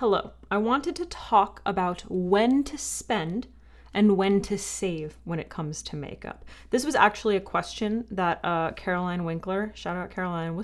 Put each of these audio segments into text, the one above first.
Hello, I wanted to talk about when to spend and when to save when it comes to makeup. This was actually a question that Caroline Winkler, shout out Caroline,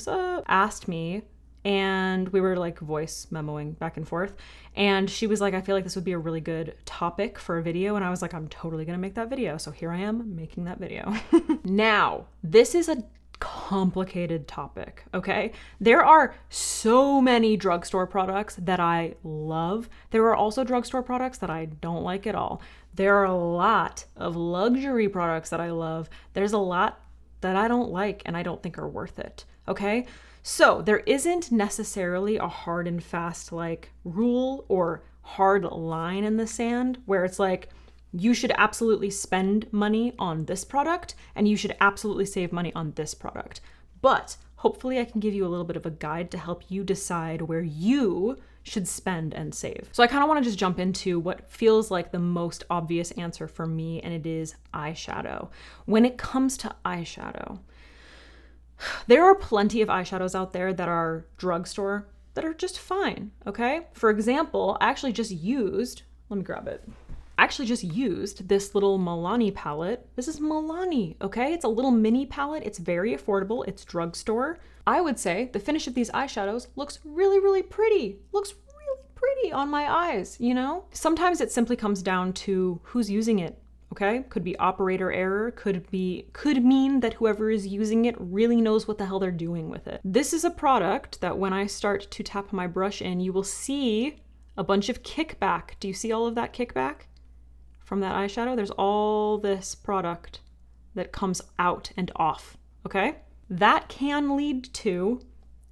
asked me, and we were like voice memoing back and forth, and she was like, I feel like this would be a really good topic for a video, and I was like, I'm totally gonna make that video, so here I am making that video. Now, this is a complicated topic, okay? There are so many drugstore products that I love. There are also drugstore products that I don't like at all. There are a lot of luxury products that I love. There's a lot that I don't like and I don't think are worth it, okay? So there isn't necessarily a hard and fast like rule or hard line in the sand where it's like, you should absolutely spend money on this product and you should absolutely save money on this product. But hopefully I can give you a little bit of a guide to help you decide where you should spend and save. So I kind of want to just jump into what feels like the most obvious answer for me, and it is eyeshadow. When it comes to eyeshadow, there are plenty of eyeshadows out there that are drugstore that are just fine, okay? For example, I actually just used this little MILANI palette. This is MILANI, okay? It's a little mini palette. It's very affordable. It's drugstore. I would say the finish of these eyeshadows looks really, really pretty. Looks really pretty on my eyes, you know? Sometimes it simply comes down to who's using it, okay? Could be operator error, could mean that whoever is using it really knows what the hell they're doing with it. This is a product that when I start to tap my brush in, you will see a bunch of kickback. Do you see all of that kickback? From that eyeshadow, there's all this product that comes out and off, okay? That can lead to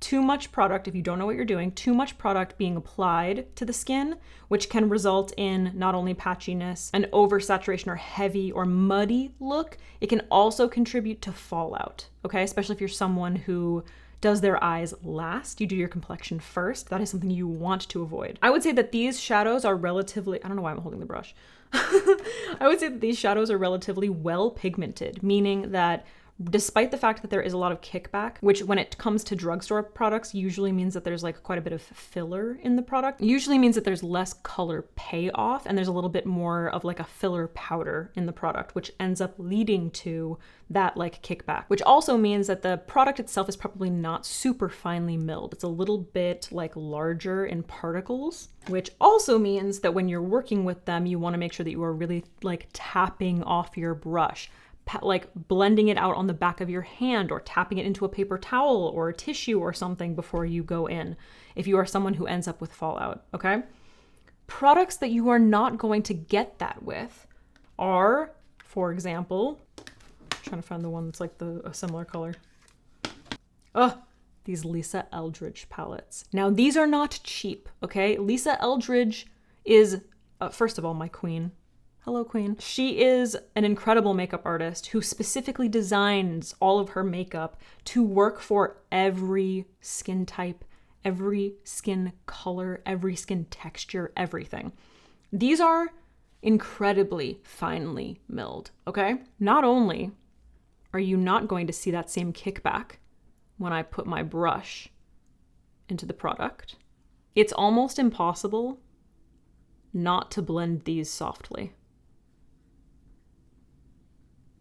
too much product, if you don't know what you're doing, too much product being applied to the skin, which can result in not only patchiness, an oversaturation or heavy or muddy look, it can also contribute to fallout, okay? Especially if you're someone who does their eyes last, you do your complexion first. That is something you want to avoid. I would say that these shadows are relatively, I don't know why I'm holding the brush. I would say that these shadows are relatively well pigmented, meaning that despite the fact that there is a lot of kickback, which when it comes to drugstore products usually means that there's like quite a bit of filler in the product, usually means that there's less color payoff and there's a little bit more of like a filler powder in the product, which ends up leading to that like kickback, which also means that the product itself is probably not super finely milled. It's a little bit like larger in particles, which also means that when you're working with them, you want to make sure that you are really like tapping off your brush, like blending it out on the back of your hand or tapping it into a paper towel or a tissue or something before you go in, if you are someone who ends up with fallout, okay? Products that you are not going to get that with are, for example, I'm trying to find the one that's like a similar color. These Lisa Eldridge palettes. Now, these are not cheap, okay? Lisa Eldridge is, first of all, my queen. Hello, queen. She is an incredible makeup artist who specifically designs all of her makeup to work for every skin type, every skin color, every skin texture, everything. These are incredibly finely milled, okay? Not only are you not going to see that same kickback when I put my brush into the product, it's almost impossible not to blend these softly.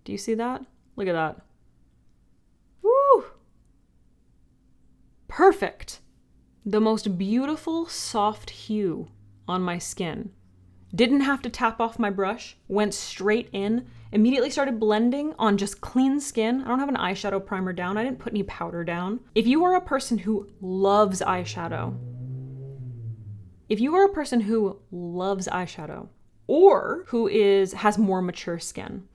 Do you see that? Look at that. Woo! Perfect. The most beautiful soft hue on my skin. Didn't have to tap off my brush, went straight in, immediately started blending on just clean skin. I don't have an eyeshadow primer down. I didn't put any powder down. If you are a person who loves eyeshadow, or who has more mature skin,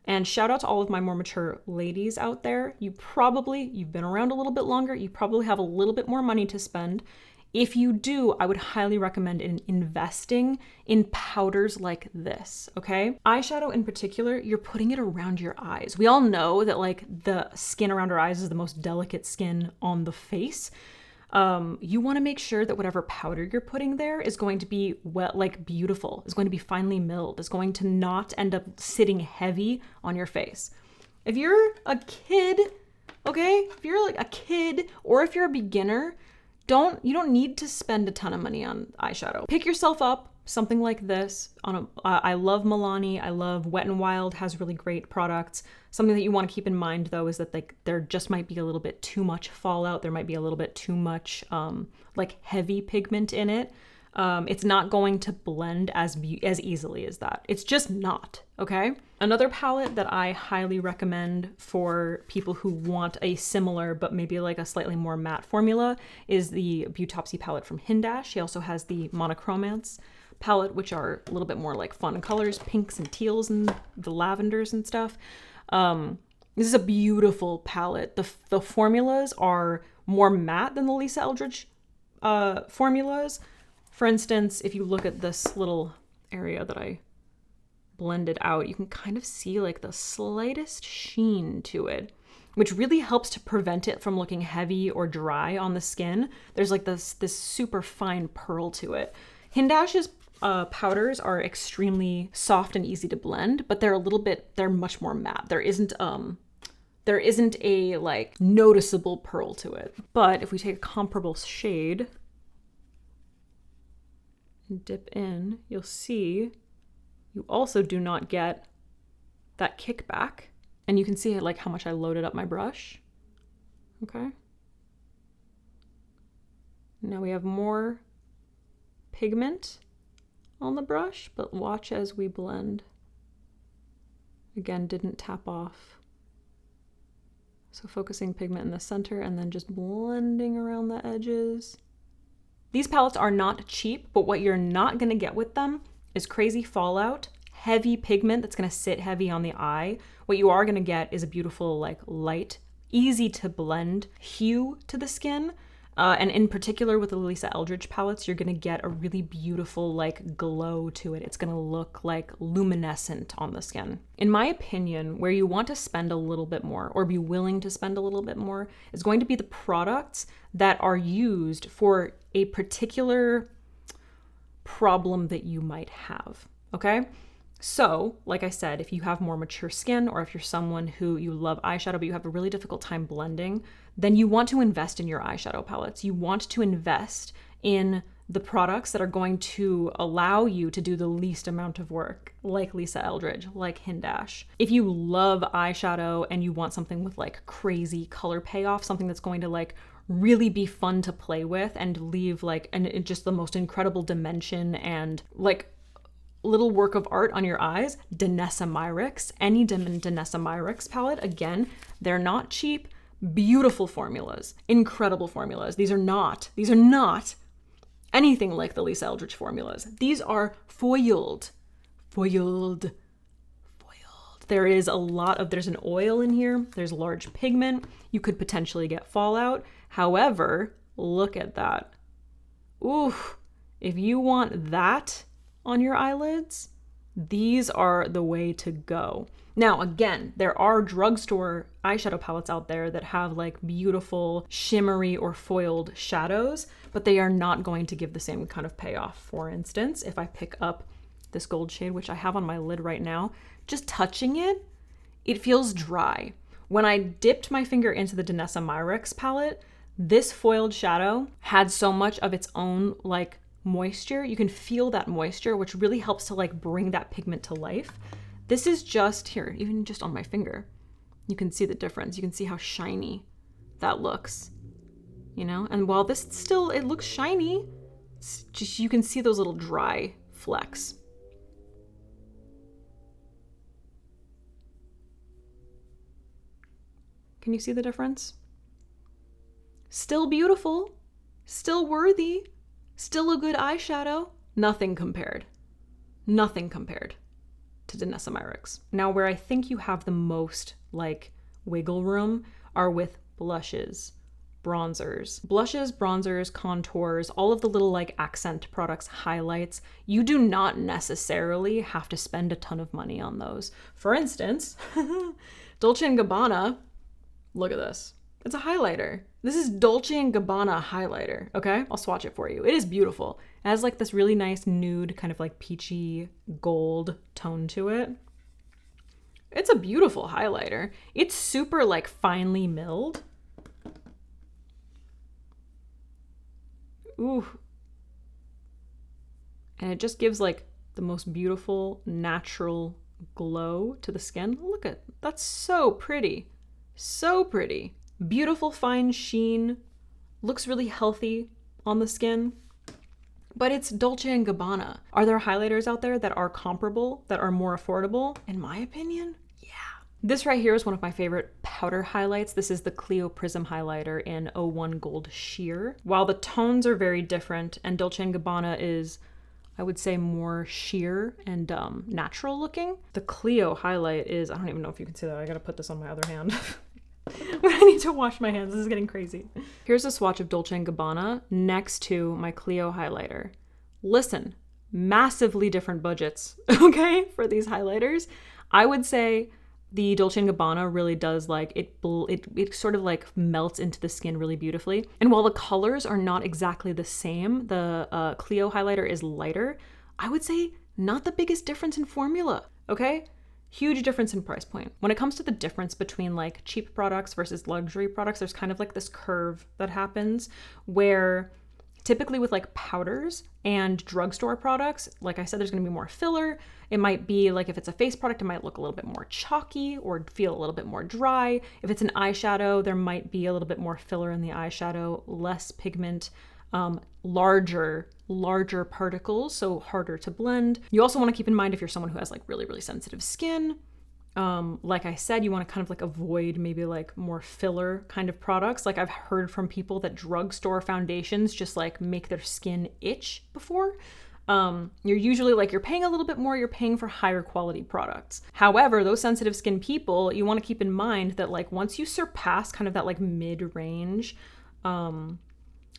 and shout out to all of my more mature ladies out there. You've been around a little bit longer. You probably have a little bit more money to spend. If you do, I would highly recommend investing in powders like this, okay? Eyeshadow in particular, you're putting it around your eyes. We all know that like the skin around our eyes is the most delicate skin on the face. You want to make sure that whatever powder you're putting there is going to be beautiful, is going to be finely milled, is going to not end up sitting heavy on your face. If you're a kid, okay, if you're like a kid or if you're a beginner, you don't need to spend a ton of money on eyeshadow. Pick yourself up something like this. I love MILANI. I love Wet n Wild, has really great products. Something that you want to keep in mind though is that there just might be a little bit too much fallout. There might be a little bit too much like heavy pigment in it. It's not going to blend as easily as that. It's just not, okay? Another palette that I highly recommend for people who want a similar but maybe like a slightly more matte formula is the BEAUTOPSY palette from HINDASH. She also has the Monochromance palette, which are a little bit more like fun colors, pinks and teals and the lavenders and stuff. This is a beautiful palette. The formulas are more matte than the Lisa Eldridge formulas. For instance, if you look at this little area that I blended out, you can kind of see like the slightest sheen to it, which really helps to prevent it from looking heavy or dry on the skin. There's like this super fine pearl to it. HINDASH's powders are extremely soft and easy to blend, but they're much more matte. There isn't a like noticeable pearl to it. But if we take a comparable shade and dip in, you'll see you also do not get that kickback. And you can see like how much I loaded up my brush. Okay. Now we have more pigment on the brush, but watch as we blend. Again, didn't tap off. So focusing pigment in the center and then just blending around the edges. These palettes are not cheap, but what you're not gonna get with them is crazy fallout, heavy pigment that's gonna sit heavy on the eye. What you are gonna get is a beautiful, like light, easy to blend hue to the skin. And in particular with the Lisa Eldridge palettes, you're gonna get a really beautiful like glow to it. It's gonna look like luminescent on the skin. In my opinion, where you want to spend a little bit more or be willing to spend a little bit more is going to be the products that are used for a particular problem that you might have, okay? So, like I said, if you have more mature skin or if you're someone who you love eyeshadow but you have a really difficult time blending, then you want to invest in your eyeshadow palettes. You want to invest in the products that are going to allow you to do the least amount of work, like Lisa Eldridge, like HINDASH. If you love eyeshadow and you want something with like crazy color payoff, something that's going to like really be fun to play with and leave like just the most incredible dimension and like little work of art on your eyes, DANESSA MYRICKS, any DANESSA MYRICKS palette, again, they're not cheap, beautiful formulas, incredible formulas. These are not anything like the Lisa Eldridge formulas. These are foiled. There's an oil in here, there's large pigment, you could potentially get fallout. However, look at that. Ooh, if you want that on your eyelids, these are the way to go. Now, again, there are drugstore eyeshadow palettes out there that have like beautiful shimmery or foiled shadows, but they are not going to give the same kind of payoff. For instance, if I pick up this gold shade, which I have on my lid right now, just touching it, it feels dry. When I dipped my finger into the DANESSA MYRICKS palette, this foiled shadow had so much of its own like moisture. You can feel that moisture, which really helps to like bring that pigment to life. This is just here, even just on my finger, you can see the difference. You can see how shiny that looks, you know? And while this still, it looks shiny, it's just, you can see those little dry flecks. Can you see the difference? Still beautiful, still worthy, still a good eyeshadow. Nothing compared to DANESSA MYRICKS. Now, where I think you have the most like wiggle room are with blushes, bronzers, contours, all of the little like accent products, highlights. You do not necessarily have to spend a ton of money on those. For instance, Dolce & Gabbana, look at this. It's a highlighter. This is Dolce & Gabbana highlighter, okay? I'll swatch it for you. It is beautiful. It has like this really nice nude, kind of like peachy gold tone to it. It's a beautiful highlighter. It's super like finely milled. ooh. And it just gives like the most beautiful natural glow to the skin. Look at, that's so pretty. So pretty. Beautiful fine sheen. Looks really healthy on the skin. But it's Dolce & Gabbana. Are there highlighters out there that are comparable, that are more affordable? In my opinion, yeah. This right here is one of my favorite powder highlights. This is the CLIO Prism highlighter in 01 Gold Sheer. While the tones are very different and Dolce & Gabbana is, I would say, more sheer and natural looking, the CLIO highlight is, I don't even know if you can see that. I gotta put this on my other hand. When I need to wash my hands, this is getting crazy. Here's a swatch of Dolce & Gabbana next to my CLIO highlighter. Listen, massively different budgets, okay, for these highlighters. I would say the Dolce & Gabbana really does like, it sort of like melts into the skin really beautifully. And while the colors are not exactly the same, the CLIO highlighter is lighter, I would say not the biggest difference in formula, okay? Huge difference in price point. When it comes to the difference between like cheap products versus luxury products, there's kind of like this curve that happens where typically with like powders and drugstore products, like I said, there's gonna be more filler. It might be like if it's a face product, it might look a little bit more chalky or feel a little bit more dry. If it's an eyeshadow, there might be a little bit more filler in the eyeshadow, less pigment, larger particles, so harder to blend. You also want to keep in mind if you're someone who has like really sensitive skin, like I said, you want to kind of like avoid maybe like more filler kind of products. Like I've heard from people that drugstore foundations just like make their skin itch before. You're usually like, you're paying a little bit more, you're paying for higher quality products. However, those sensitive skin people, you want to keep in mind that like once you surpass kind of that like mid-range,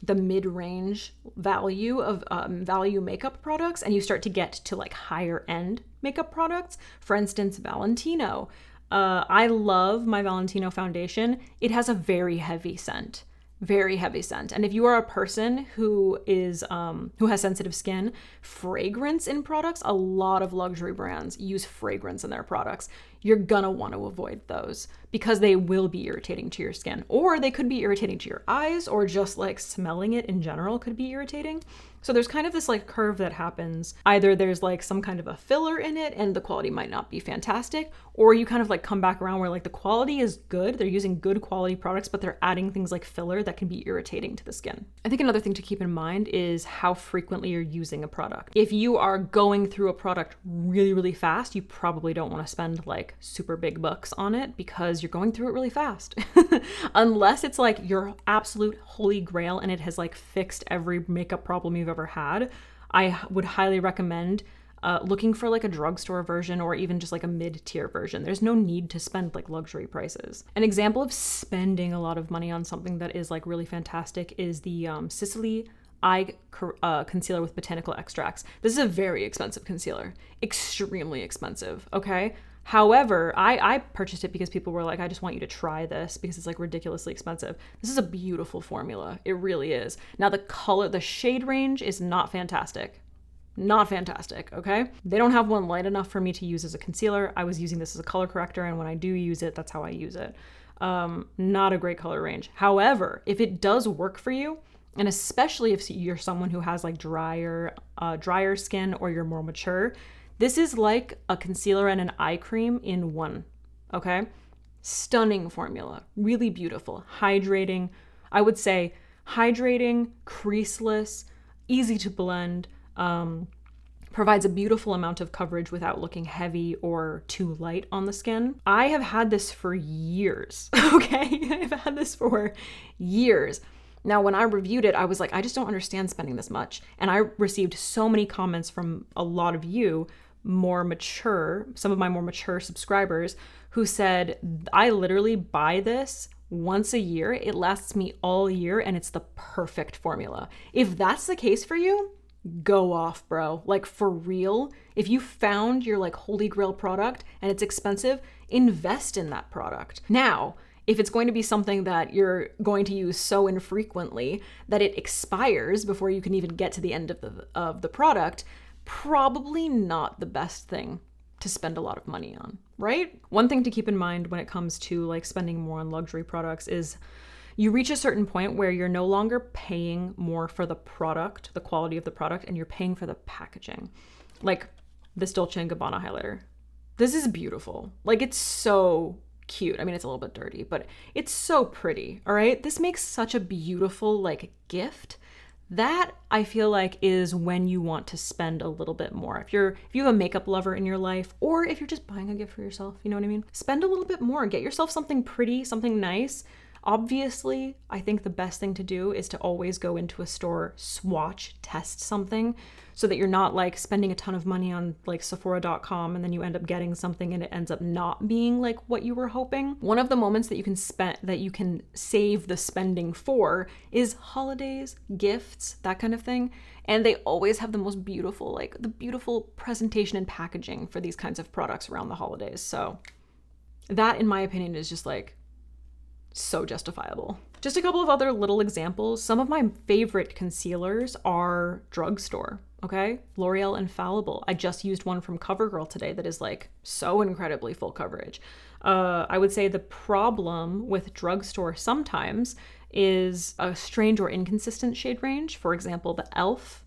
the mid-range value of value makeup products, and you start to get to like higher end makeup products, for instance, Valentino. I love my Valentino foundation. It has a very heavy scent. Very heavy scent. And if you are a person who is who has sensitive skin, fragrance in products, a lot of luxury brands use fragrance in their products. You're gonna want to avoid those because they will be irritating to your skin, or they could be irritating to your eyes, or just like smelling it in general could be irritating. So there's kind of this like curve that happens. Either there's like some kind of a filler in it and the quality might not be fantastic, or you kind of like come back around where like the quality is good. They're using good quality products, but they're adding things like filler that can be irritating to the skin. I think another thing to keep in mind is how frequently you're using a product. If you are going through a product really fast, you probably don't want to spend like super big bucks on it because you're going through it really fast. Unless it's like your absolute holy grail and it has like fixed every makeup problem you've ever had, I would highly recommend looking for like a drugstore version or even just like a mid-tier version. There's no need to spend like luxury prices. An example of spending a lot of money on something that is like really fantastic is the SISLEY eye concealer with botanical extracts. This is a very expensive concealer, extremely expensive, okay? However, I purchased it because people were like, I just want you to try this because it's like ridiculously expensive. This is a beautiful formula. It really is. Now the color, the shade range is not fantastic. Not fantastic, okay? They don't have one light enough for me to use as a concealer. I was using this as a color corrector, and when I do use it, that's how I use it. Not a great color range. However, if it does work for you, and especially if you're someone who has like drier skin or you're more mature, this is like a concealer and an eye cream in one, okay? Stunning formula, really beautiful, hydrating. I would say hydrating, creaseless, easy to blend, provides a beautiful amount of coverage without looking heavy or too light on the skin. I have had this for years, okay? I've had this for years. Now, when I reviewed it, I was like, I just don't understand spending this much. And I received so many comments from a lot of you, more mature, some of my more mature subscribers, who said, I literally buy this once a year. It lasts me all year and it's the perfect formula. If that's the case for you, go off, bro. Like for real. If you found your like holy grail product and it's expensive, invest in that product. Now, if it's going to be something that you're going to use so infrequently that it expires before you can even get to the end of the product, probably not the best thing to spend a lot of money on, right? One thing to keep in mind when it comes to like spending more on luxury products is You reach a certain point where you're no longer paying more for the product, the quality of the product, and you're paying for the packaging. Like this Dolce & Gabbana highlighter. This is beautiful. Like, it's so cute. I mean, it's a little bit dirty, but it's so pretty, all right? This makes such a beautiful, like, gift. That, I feel like, is when you want to spend a little bit more. If you have a makeup lover in your life, or if you're just buying a gift for yourself, you know what I mean? Spend a little bit more. Get yourself something pretty, something nice. Obviously, I think the best thing to do is to always go into a store, swatch, test something, so that you're not like spending a ton of money on like Sephora.com and then you end up getting something and it ends up not being like what you were hoping. One of the moments that you can save the spending for is holidays, gifts, that kind of thing. And they always have the most beautiful, like the beautiful presentation and packaging for these kinds of products around the holidays. So that, in my opinion, is just like so justifiable. Just a couple of other little examples. Some of my favorite concealers are drugstore, okay? L'Oreal Infallible. I just used one from CoverGirl today that is like so incredibly full coverage. I would say the problem with drugstore sometimes is a strange or inconsistent shade range. For example, the e.l.f.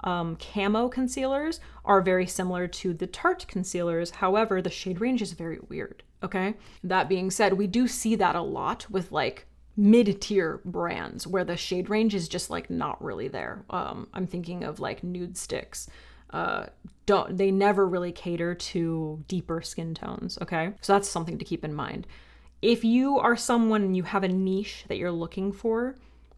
Camo concealers are very similar to the Tarte concealers. However, the shade range is very weird, okay? That being said, we do see that a lot with like mid-tier brands where the shade range is just like not really there. I'm thinking of like Nude Sticks. They never really cater to deeper skin tones, okay? So that's something to keep in mind. If you are someone and you have a niche that you're looking for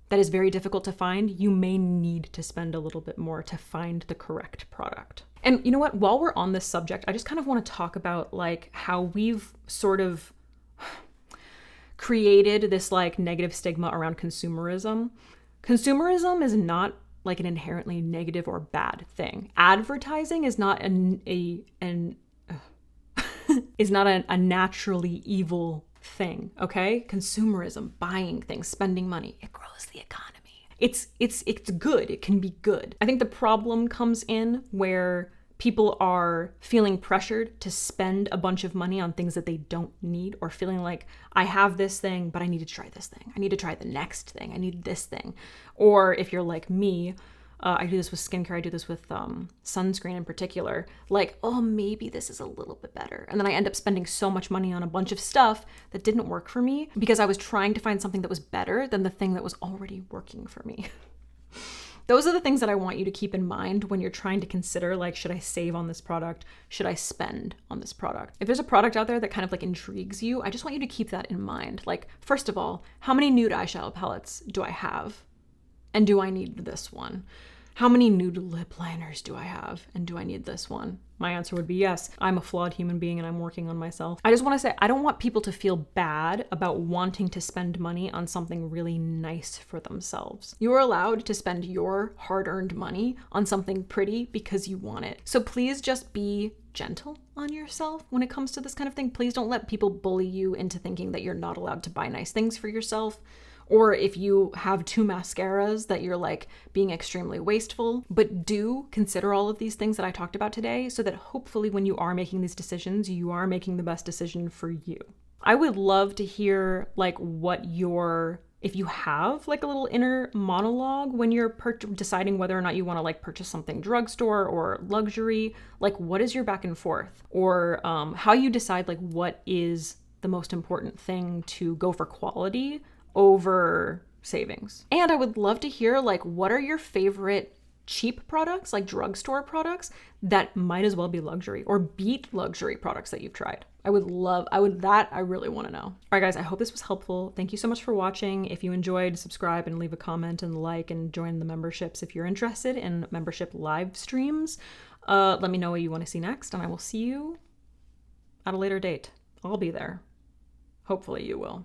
that is very difficult to find, you may need to spend a little bit more to find the correct product. And you know what? While we're on this subject, I just kind of want to talk about like how we've sort of created this like negative stigma around consumerism. Consumerism is not like an inherently negative or bad thing. Advertising is not is not a naturally evil thing, okay? Consumerism, buying things, spending money, it grows the economy. It's good. It can be good. I think the problem comes in where people are feeling pressured to spend a bunch of money on things that they don't need, or feeling like, I have this thing, but I need to try this thing. I need to try the next thing. I need this thing. Or if you're like me, I do this with skincare. I do this with sunscreen in particular. Like, oh, maybe this is a little bit better. And then I end up spending so much money on a bunch of stuff that didn't work for me because I was trying to find something that was better than the thing that was already working for me. Those are the things that I want you to keep in mind when you're trying to consider, like, should I save on this product? Should I spend on this product? If there's a product out there that kind of like intrigues you, I just want you to keep that in mind. Like, first of all, how many nude eyeshadow palettes do I have? And do I need this one? How many nude lip liners do I have? And do I need this one? My answer would be yes. I'm a flawed human being and I'm working on myself. I just want to say, I don't want people to feel bad about wanting to spend money on something really nice for themselves. You are allowed to spend your hard-earned money on something pretty because you want it. So please just be gentle on yourself when it comes to this kind of thing. Please don't let people bully you into thinking that you're not allowed to buy nice things for yourself. Or if you have 2 mascaras that you're like being extremely wasteful. But do consider all of these things that I talked about today so that hopefully when you are making these decisions, you are making the best decision for you. I would love to hear like if you have like a little inner monologue when you're deciding whether or not you want to like purchase something drugstore or luxury, like what is your back and forth? Or how you decide like what is the most important thing to go for quality over savings. And I would love to hear like what are your favorite cheap products, like drugstore products that might as well be luxury or beat luxury products that you've tried. I really want to know. All right, guys, I hope this was helpful. Thank you so much for watching. If you enjoyed, subscribe and leave a comment and like and join the memberships if you're interested in membership live streams. Let me know what you want to see next, and I will see you at a later date. I'll be there. Hopefully you will.